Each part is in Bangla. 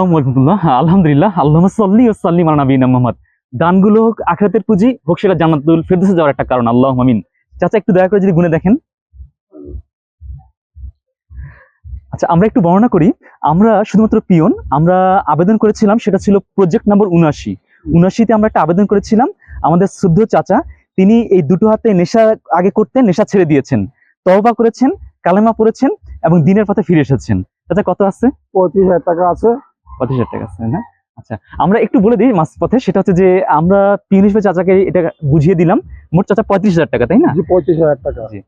আলহামদুলিল্লাহ, আল্লাহুম্মা সাল্লি ওয়া সাল্লিম আলা নাবিয়িনা মুহাম্মদ। দানগুলো হোক আখিরাতের পুঁজি, হোক সেটা জান্নাতুল ফেরদৌসে যাওয়ার একটা কারণ। আল্লাহুম্মা আমিন। চাচা একটু দয়া করে যদি গুনে দেখেন। আচ্ছা, আমরা একটু বর্ণনা করি। আমরা শুধুমাত্র পিয়ন, আমরা আবেদন করেছিলাম, সেটা ছিল প্রজেক্ট নাম্বার ৭৯তে আমরা একটা আবেদন করেছিলাম। আমাদের শ্রদ্ধ চাচা, তিনি এই দুটো হাতে নেশা আগে করতেন, নেশা ছেড়ে দিয়েছেন, তওবা করেছেন, কালেমা পড়েছেন এবং দিনের পথে ফিরে এসেছেন। চাচা কত আছে? ৩৫,০০০ টাকা আছে। ৩৫,০০০ টাকা আছে না? আচ্ছা, আমরা একটু বলে দিই মাঝ পথে, সেটা হচ্ছে যে আমরা পিয়ন হিসেবে চাচাকে এটা বুঝিয়ে দিলাম। মোট চাচা ৩৫,০০০ টাকা, তাই না? জি, ৩৫,০০০ টাকা। জি।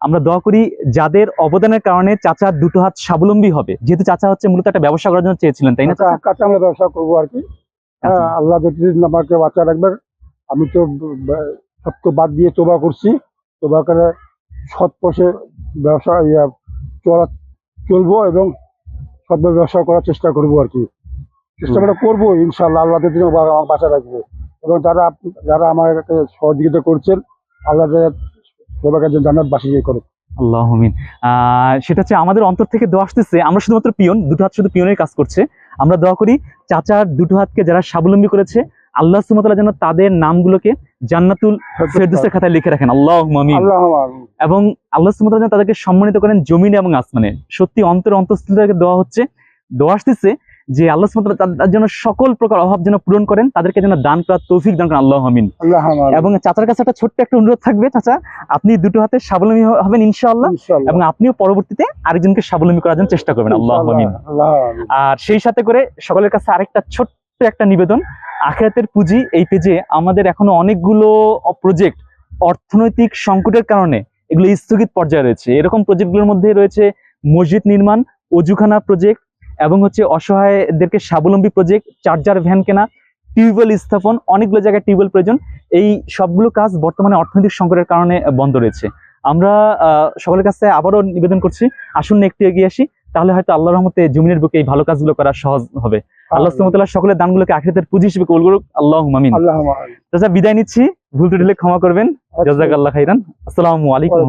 আমরা দোয়া করি যাদের অবদানের কারণে চাচার দুটো হাত স্বাবলম্বী হবে, যেহেতু চাচা হচ্ছে মূলত একটা ব্যবসা করার জন্য চেয়েছিলেন, তাই না? কাঁচা আমরা ব্যবসা করবো আর কি। আচ্ছা। আল্লাহ যতদিন আমাকে বাঁচা রাখবেন। আমি তো সব তো বাদ দিয়ে তোবা করছি, তোবা করে সৎ পথে ব্যবসা চলবো এবং সৎভাবে ব্যবসা করার চেষ্টা করবো আর কি। চেষ্টা আমরা করবো ইনশাল্লাহ, আল্লাহ যতদিন আমাকে বাঁচা রাখবো। এবং যারা আমাকে সহযোগিতা করছেন, আল্লাহ সবাইকে জান্নাত বাসিয়ে করে। আল্লাহুম্মা আমিন। সেটা হচ্ছে আমাদের অন্তর থেকে দোয়া আসতেছে। আমরা শুধুমাত্র পিয়ন, দুটো হাত শুধু পিয়নের কাজ করছে। আমরা দোয়া করি চাচার দুটো হাতকে যারা স্বাবলম্বী করেছে, আল্লাহ সুবহানাহু ওয়া তাআলা যেন তাদের নামগুলোকে জান্নাতুল ফেরদৌসের খাতায় লিখে রাখেন। আল্লাহুম্মা আমিন। এবং আল্লাহ সুবহানাহু ওয়া তাআলা যেন তাদেরকে সম্মানিত করেন জমিনে এবং আসমানে। সত্যি অন্তঃস্থল থেকে দোয়া হচ্ছে, দোয়া আসতেছে যে আল্লাহ সুবহানাহু ওয়া তাআলা তাদের জন্য সকল প্রকার অভাব যেন পূরণ করেন, তাদেরকে যেন দান করার তৌফিক দান করেন। আল্লাহুম্মা আমিন। এবং চাচার কাছে একটা ছোট্ট একটা অনুরোধ থাকবে, চাচা আপনি দুটো হাতে স্বাবলম্বী হবেন ইনশাআল্লাহ, এবং আপনিও পরবর্তীতে আরেকজনকে স্বাবলম্বী করার জন্য চেষ্টা করবেন। আল্লাহুম্মা আমিন। আর সেই সাথে করে সকলের কাছে আরেকটা ছোট্ট একটা নিবেদন, আখিরাতের পুঁজি এই পেজে আমাদের এখনো অনেকগুলো প্রজেক্ট অর্থনৈতিক সংকটের কারণে এগুলো স্থগিত পর্যায়ে রয়েছে। এরকম প্রজেক্টগুলোর মধ্যে রয়েছে মসজিদ নির্মাণ, অজুখানা প্রজেক্ট, এবং হচ্ছে অসহায়দেরকে স্বাবলম্বী প্রজেক্ট, চার্জার ভ্যান কেনা, টিউবওয়েল স্থাপন, অনেকগুলো জায়গায় টিউবওয়েল প্রয়োজন। এই সবগুলো কাজ বর্তমানে অর্থনৈতিক সংকটের কারণে বন্ধ রয়েছে। আমরা সকলের কাছে আবারও নিবেদন করছি, আসুন না একটু এগিয়ে আসি, তাহলে হয়তো আল্লাহর রহমতে জমিনের বুকে এই ভালো কাজগুলো করা সহজ হবে। আল্লাহ সুবহানাহু ওয়া তাআলা সকলের দানগুলোকে আখিরাতের পুঁজি হিসেবে কবুল করুক। আল্লাহুম্মা আমিন। চাচা বিদায় নিচ্ছি, ভুল ত্রুটি হলে ক্ষমা করবেন। জাযাকাল্লাহু খাইরান। আসসালামু আলাইকুম।